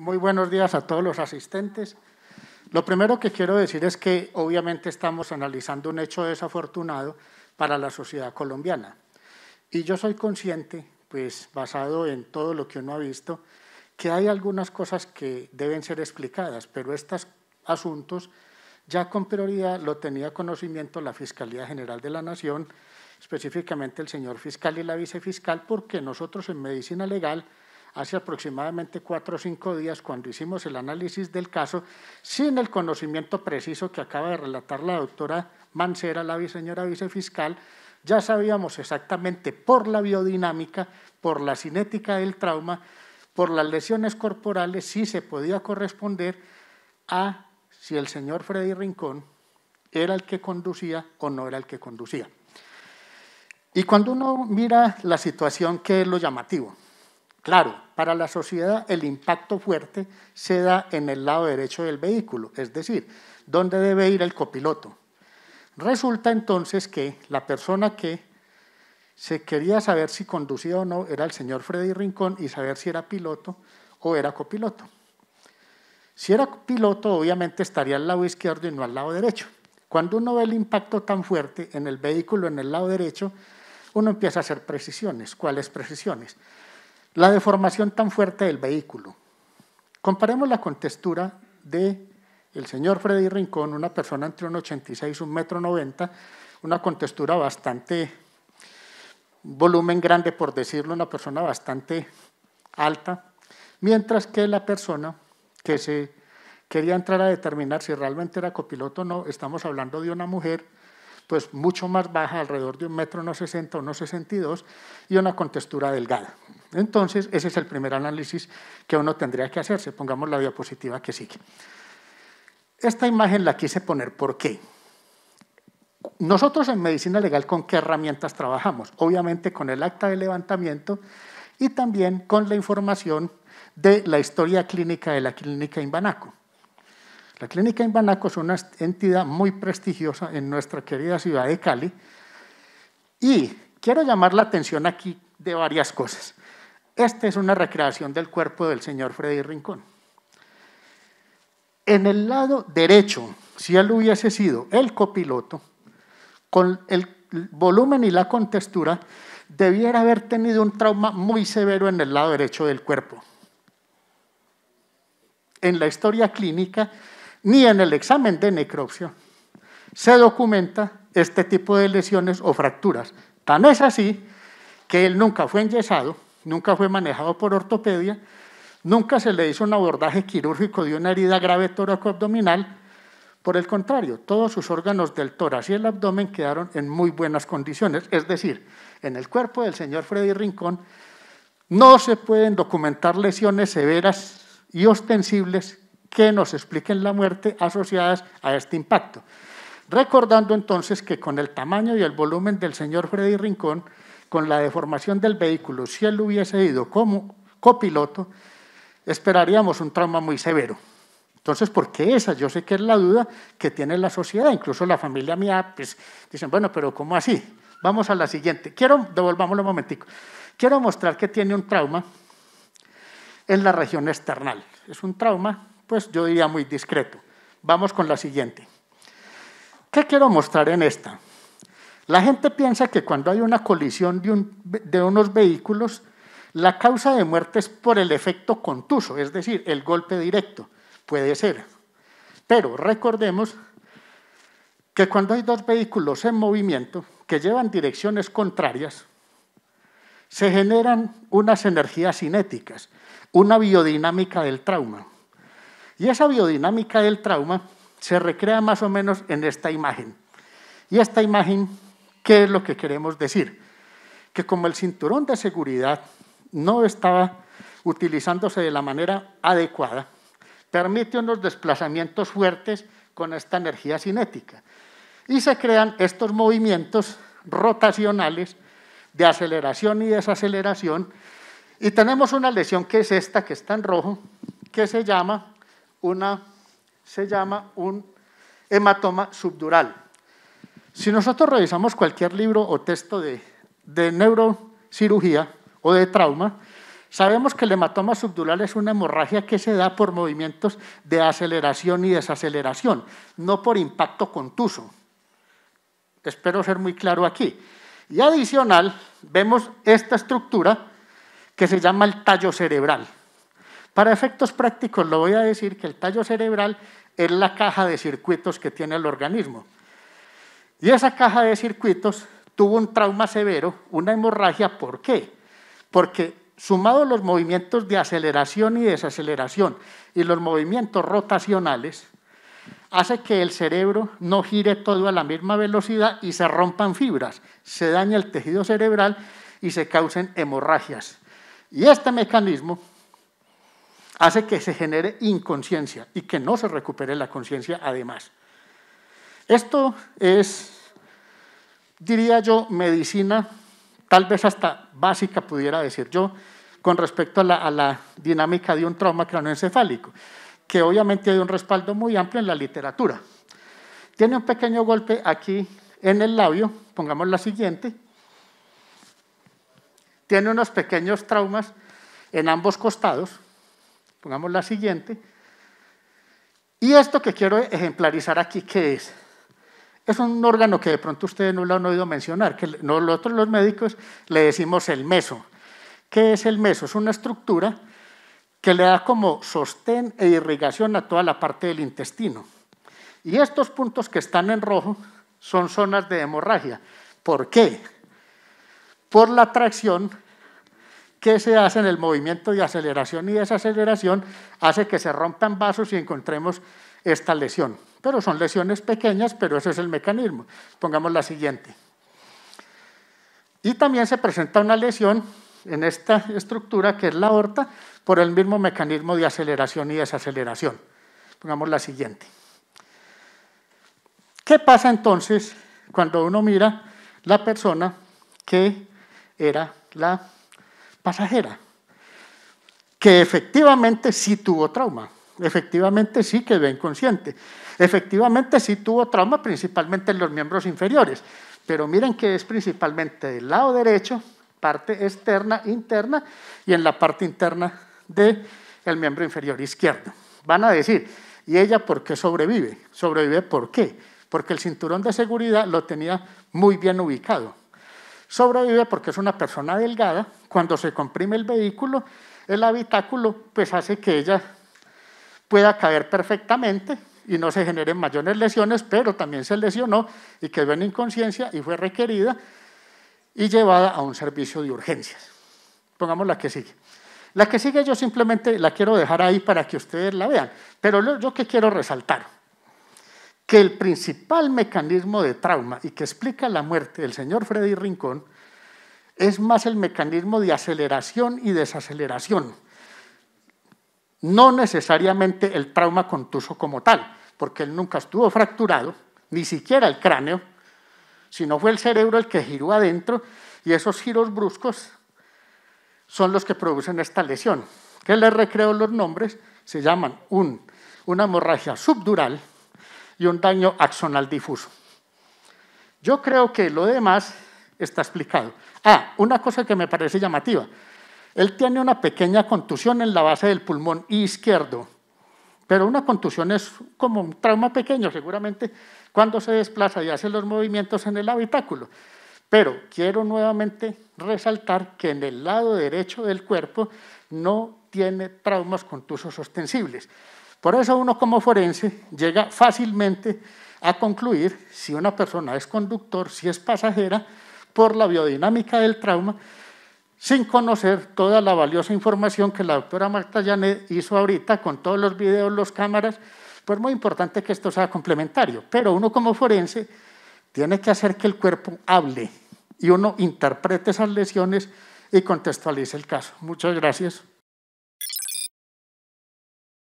Muy buenos días a todos los asistentes. Lo primero que quiero decir es que obviamente estamos analizando un hecho desafortunado para la sociedad colombiana. Y yo soy consciente, pues basado en todo lo que uno ha visto, que hay algunas cosas que deben ser explicadas, pero estos asuntos ya con prioridad lo tenía conocimiento la Fiscalía General de la Nación, específicamente el señor fiscal y la vicefiscal, porque nosotros en Medicina Legal, hace aproximadamente 4 o 5 días, cuando hicimos el análisis del caso, sin el conocimiento preciso que acaba de relatar la doctora Mancera, la señora vicefiscal, ya sabíamos exactamente por la biodinámica, por la cinética del trauma, por las lesiones corporales, si se podía corresponder a si el señor Freddy Rincón era el que conducía o no era el que conducía. Y cuando uno mira la situación, ¿qué es lo llamativo? Claro, para la sociedad el impacto fuerte se da en el lado derecho del vehículo, es decir, ¿dónde debe ir el copiloto? Resulta entonces que la persona que se quería saber si conducía o no era el señor Freddy Rincón y saber si era piloto o era copiloto. Si era piloto, obviamente estaría al lado izquierdo y no al lado derecho. Cuando uno ve el impacto tan fuerte en el vehículo en el lado derecho, uno empieza a hacer precisiones. ¿Cuáles precisiones? La deformación tan fuerte del vehículo. Comparemos la contextura del señor Freddy Rincón, una persona entre 1,86 y 1,90 m, una contextura bastante, volumen grande por decirlo, una persona bastante alta, mientras que la persona que se quería entrar a determinar si realmente era copiloto o no, estamos hablando de una mujer pues mucho más baja, alrededor de 1,60 m, 1,62 m, y una contextura delgada. Entonces, ese es el primer análisis que uno tendría que hacerse. Pongamos la diapositiva que sigue. Esta imagen la quise poner, ¿por qué? Nosotros en Medicina Legal, ¿con qué herramientas trabajamos? Obviamente con el acta de levantamiento y también con la información de la historia clínica de la Clínica Imbanaco. La Clínica Imbanaco es una entidad muy prestigiosa en nuestra querida ciudad de Cali y quiero llamar la atención aquí de varias cosas. Esta es una recreación del cuerpo del señor Freddy Rincón. En el lado derecho, si él hubiese sido el copiloto, con el volumen y la contextura, debiera haber tenido un trauma muy severo en el lado derecho del cuerpo. En la historia clínica, ni en el examen de necropsia se documenta este tipo de lesiones o fracturas. Tan es así que él nunca fue enyesado, nunca fue manejado por ortopedia, nunca se le hizo un abordaje quirúrgico de una herida grave tóraco-abdominal. Por el contrario, todos sus órganos del tórax y el abdomen quedaron en muy buenas condiciones. Es decir, en el cuerpo del señor Freddy Rincón no se pueden documentar lesiones severas y ostensibles que nos expliquen la muerte asociadas a este impacto. Recordando entonces que con el tamaño y el volumen del señor Freddy Rincón, con la deformación del vehículo, si él hubiese ido como copiloto, esperaríamos un trauma muy severo. Entonces, porque esa yo sé que es la duda que tiene la sociedad, incluso la familia mía, pues dicen, bueno, pero ¿cómo así? Vamos a la siguiente. Devolvámoslo un momentico. Quiero mostrar que tiene un trauma en la región esternal. Es un trauma, pues yo diría muy discreto. Vamos con la siguiente. ¿Qué quiero mostrar en esta? La gente piensa que cuando hay una colisión de unos vehículos, la causa de muerte es por el efecto contuso, es decir, el golpe directo. Puede ser. Pero recordemos que cuando hay dos vehículos en movimiento que llevan direcciones contrarias, se generan unas energías cinéticas, una biodinámica del trauma. Y esa biodinámica del trauma se recrea más o menos en esta imagen. Y esta imagen, ¿qué es lo que queremos decir? Que como el cinturón de seguridad no estaba utilizándose de la manera adecuada, permite unos desplazamientos fuertes con esta energía cinética. Y se crean estos movimientos rotacionales de aceleración y desaceleración. Y tenemos una lesión que es esta, que está en rojo, que se llama un hematoma subdural. Si nosotros revisamos cualquier libro o texto de neurocirugía o de trauma, Sabemos que el hematoma subdural es una hemorragia que se da por movimientos de aceleración y desaceleración, no por impacto contuso. Espero ser muy claro aquí. Y adicional, vemos esta estructura que se llama el tallo cerebral. Para efectos prácticos, lo voy a decir que el tallo cerebral es la caja de circuitos que tiene el organismo. Y esa caja de circuitos tuvo un trauma severo, una hemorragia. ¿Por qué? Porque sumado los movimientos de aceleración y desaceleración y los movimientos rotacionales, hace que el cerebro no gire todo a la misma velocidad y se rompan fibras, se daña el tejido cerebral y se causen hemorragias. Y este mecanismo hace que se genere inconsciencia y que no se recupere la conciencia además. Esto es, diría yo, medicina, tal vez hasta básica pudiera decir yo, con respecto a la dinámica de un trauma craneoencefálico, que obviamente hay un respaldo muy amplio en la literatura. Tiene un pequeño golpe aquí en el labio, pongamos la siguiente. Tiene unos pequeños traumas en ambos costados, pongamos la siguiente. Y esto que quiero ejemplarizar aquí, ¿qué es? Es un órgano que de pronto ustedes no lo han oído mencionar, que nosotros los médicos le decimos el meso. ¿Qué es el meso? Es una estructura que le da como sostén e irrigación a toda la parte del intestino. Y estos puntos que están en rojo son zonas de hemorragia. ¿Por qué? Por la tracción que se hace en el movimiento de aceleración y desaceleración, hace que se rompan vasos y encontremos esta lesión. Pero son lesiones pequeñas, pero ese es el mecanismo. Pongamos la siguiente. Y también se presenta una lesión en esta estructura, que es la aorta, por el mismo mecanismo de aceleración y desaceleración. Pongamos la siguiente. ¿Qué pasa entonces cuando uno mira la persona que era la pasajera? Que efectivamente sí tuvo trauma, efectivamente sí quedó inconsciente, efectivamente sí tuvo trauma principalmente en los miembros inferiores, pero miren que es principalmente del lado derecho, parte externa, interna, y en la parte interna del miembro inferior izquierdo. Van a decir, ¿y ella por qué sobrevive? ¿Sobrevive por qué? Porque el cinturón de seguridad lo tenía muy bien ubicado. Sobrevive porque es una persona delgada. Cuando se comprime el vehículo, el habitáculo pues hace que ella pueda caer perfectamente y no se generen mayores lesiones, pero también se lesionó y quedó en inconsciencia y fue requerida y llevada a un servicio de urgencias. Pongamos la que sigue. La que sigue yo simplemente la quiero dejar ahí para que ustedes la vean, pero yo que quiero resaltar, que el principal mecanismo de trauma y que explica la muerte del señor Freddy Rincón es más el mecanismo de aceleración y desaceleración, no necesariamente el trauma contuso como tal, porque él nunca estuvo fracturado, ni siquiera el cráneo, sino fue el cerebro el que giró adentro y esos giros bruscos son los que producen esta lesión, que les recreo los nombres, se llaman una hemorragia subdural y un daño axonal difuso. Yo creo que lo demás está explicado. Una cosa que me parece llamativa, él tiene una pequeña contusión en la base del pulmón izquierdo, pero una contusión es como un trauma pequeño, seguramente cuando se desplaza y hace los movimientos en el habitáculo. Pero quiero nuevamente resaltar que en el lado derecho del cuerpo no tiene traumas contusos ostensibles. Por eso uno como forense llega fácilmente a concluir si una persona es conductor, si es pasajera, por la biodinámica del trauma, sin conocer toda la valiosa información que la doctora Marta Janet hizo ahorita con todos los videos, las cámaras. Pues muy importante que esto sea complementario, pero uno como forense tiene que hacer que el cuerpo hable y uno interprete esas lesiones y contextualice el caso. Muchas gracias.